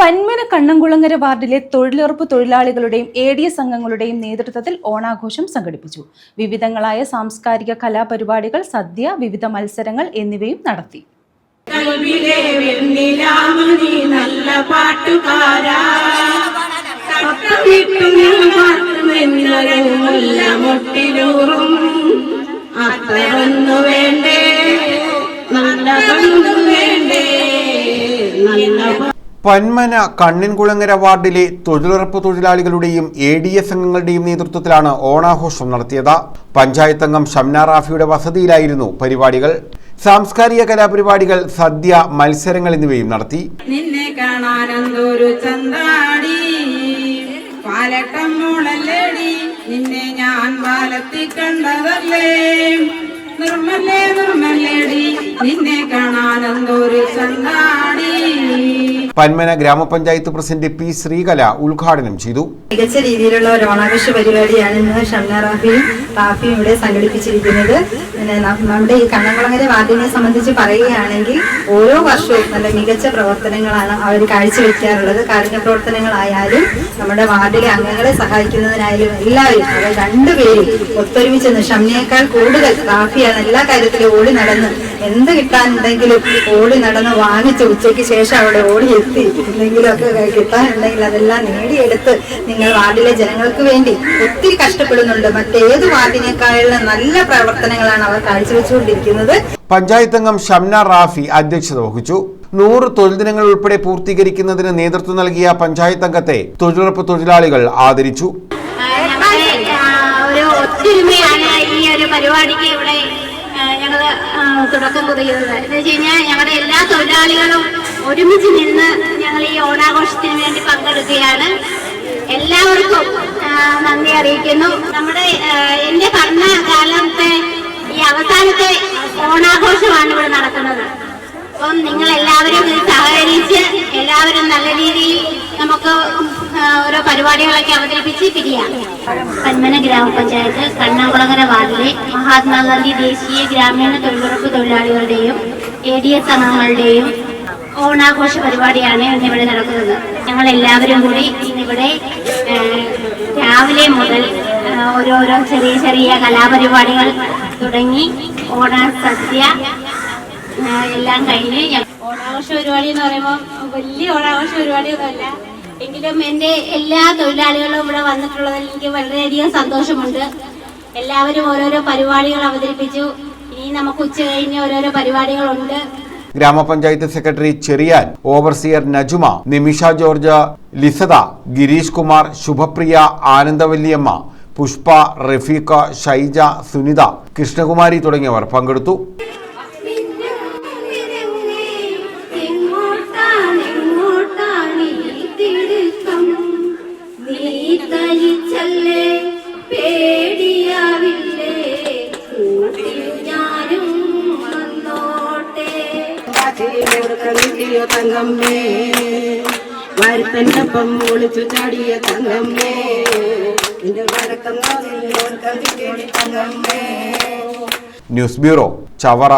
പന്മന കണ്ണംകുളങ്ങര വാർഡിലെ തൊഴിലുറപ്പ് തൊഴിലാളികളുടെയും ADS അംഗങ്ങളുടെയും നേതൃത്വത്തിൽ ഓണാഘോഷം സംഘടിപ്പിച്ചു. വിവിധങ്ങളായ സാംസ്കാരിക കലാപരിപാടികൾ, സദ്യ, വിവിധ മത്സരങ്ങൾ എന്നിവയും നടത്തി. പന്മന കണ്ണൻകുളങ്ങര വാർഡിലെ തൊഴിലുറപ്പ് തൊഴിലാളികളുടെയും ADS അംഗങ്ങളുടെയും നേതൃത്വത്തിലാണ് ഓണാഘോഷം നടത്തിയത്. പഞ്ചായത്ത് അംഗം ഷംന റാഫിയുടെ വസതിയിലായിരുന്നു പരിപാടികൾ. സാംസ്കാരിക കലാപരിപാടികൾ, സദ്യ, മത്സരങ്ങൾ എന്നിവയും നടത്തി. നിന്നെ കാണാനെന്തൊരു ചന്താടി, പാലട്ടമ്മോളല്ലേടി, നിന്നെ ഞാൻ പാലത്തി കണ്ടതല്ലേ, നിർമ്മലേ നിർമ്മലേടി, നിന്നെ കാണാനെന്തൊരു ചന്താടി. പന്മന ഗ്രാമപഞ്ചായത്ത് പ്രസിഡന്റ് P. ശ്രീകല ഉദ്ഘാടനം ചെയ്തു. മികച്ച രീതിയിലുള്ള ഒരു ഓണാഘോഷ പരിപാടിയാണ് ഇന്ന് ഷംന റാഫിയും ഇവിടെ സംഘടിപ്പിച്ചിരിക്കുന്നത്. നമ്മുടെ ഈ കണ്ണംകുളങ്ങര വാർഡിനെ സംബന്ധിച്ച് പറയുകയാണെങ്കിൽ ഓരോ വർഷവും നല്ല മികച്ച പ്രവർത്തനങ്ങളാണ് അവർ കാഴ്ചവെക്കാറുള്ളത്. കാരുണ്യ പ്രവർത്തനങ്ങളായാലും നമ്മുടെ വാർഡിലെ അംഗങ്ങളെ സഹായിക്കുന്നതിനായാലും എല്ലാവരും അവർ രണ്ടുപേരും ഒത്തൊരുമിച്ച് ഷംനയേക്കാൾ കൂടുതൽ റാഫിയാണ് എല്ലാ കാര്യത്തിലും ഓടി നടന്ന് എന്ത് കിട്ടാനുണ്ടെങ്കിലും ഓടി നടന്ന് വാങ്ങിച്ച് ഉച്ചയ്ക്ക് ശേഷം അവിടെ ഓടി എത്തി എന്തെങ്കിലുമൊക്കെ കിട്ടാനുണ്ടെങ്കിൽ അതെല്ലാം നേടിയെടുത്ത് നിങ്ങൾ വാർഡിലെ ജനങ്ങൾക്ക് വേണ്ടി ഒത്തിരി കഷ്ടപ്പെടുന്നുണ്ട്. മറ്റേത് വാർഡിനേക്കാളും നല്ല പ്രവർത്തനങ്ങളാണ് അവർ കാഴ്ചവെച്ചുകൊണ്ടിരിക്കുന്നത്. പഞ്ചായത്ത് അംഗം ഷംന റാഫി അധ്യക്ഷത വഹിച്ചു. 100 തൊഴിൽ ദിനങ്ങൾ ഉൾപ്പെടെ പൂർത്തീകരിക്കുന്നതിന് നേതൃത്വം നൽകിയ പഞ്ചായത്ത് അംഗത്തെ തൊഴിലുറപ്പ് തൊഴിലാളികൾ ആദരിച്ചു. ഞങ്ങള് തുടക്കം കുറിക്കുന്നത് എന്ന് വെച്ച് കഴിഞ്ഞാൽ ഞങ്ങളുടെ എല്ലാ തൊഴിലാളികളും ഒരുമിച്ച് നിന്ന് ഞങ്ങൾ ഈ ഓണാഘോഷത്തിന് വേണ്ടി പങ്കെടുക്കുകയാണ്. എല്ലാവർക്കും നന്ദി അറിയിക്കുന്നു. നമ്മുടെ എന്റെ ഭരണകാലത്തെ ഈ അവസാനത്തെ ഓണാഘോഷമാണ് ഇവിടെ നടക്കുന്നത്. അപ്പം നിങ്ങൾ എല്ലാവരും സഹകരിച്ച് എല്ലാവരും നല്ല രീതിയിൽ നമുക്ക് ഓരോ പരിപാടികളൊക്കെ അവതരിപ്പിച്ച് പിരിയാം. പന്മന ഗ്രാമപഞ്ചായത്ത് കണ്ണംകുളങ്ങര വാർഡിലെ മഹാത്മാഗാന്ധി ദേശീയ ഗ്രാമീണ തൊഴിലുറപ്പ് തൊഴിലാളികളുടെയും ADS അംഗങ്ങളുടെയും ഓണാഘോഷ പരിപാടിയാണ് ഇന്നിവിടെ നടക്കുന്നത്. ഞങ്ങൾ എല്ലാവരും കൂടി ഇന്നിവിടെ രാവിലെ മുതൽ ഓരോരോ ചെറിയ ചെറിയ കലാപരിപാടികൾ തുടങ്ങി ഓണ സദ്യ എല്ലാം കഴിഞ്ഞ് ഓണാഘോഷ പരിപാടി എന്ന് പറയുമ്പോൾ വലിയ ഓണാഘോഷ പരിപാടിയൊന്നുമല്ല, എങ്കിലും എൻ്റെ എല്ലാ തൊഴിലാളികളും ഇവിടെ വന്നിട്ടുള്ളതിൽ എനിക്ക് വളരെയധികം സന്തോഷമുണ്ട്. എല്ലാവരും ഓരോരോ പരിപാടികൾ അവതരിപ്പിച്ചു. ഇനി നമുക്ക് ഉച്ച കഴിഞ്ഞ് ഓരോരോ പരിപാടികളുണ്ട്. ഗ്രാമപഞ്ചായത്ത് സെക്രട്ടറി ചെറിയാൻ, ഓവർസിയർ നജുമ, നിമിഷ ജോർജ്, ലിസദ, ഗിരീഷ് കുമാർ, ശുഭപ്രിയ, ആനന്ദവല്ലിയമ്മ, പുഷ്പ, റഫീഖ, ഷൈജ, സുനിത, കൃഷ്ണകുമാരി തുടങ്ങിയവർ പങ്കെടുത്തു. തങ്കമ്മേ വരുത്തന്നപ്പം ഒളിച്ചു ചാടിയ തങ്കമ്മേ, ന്യൂസ് ബ്യൂറോ, ചവറ.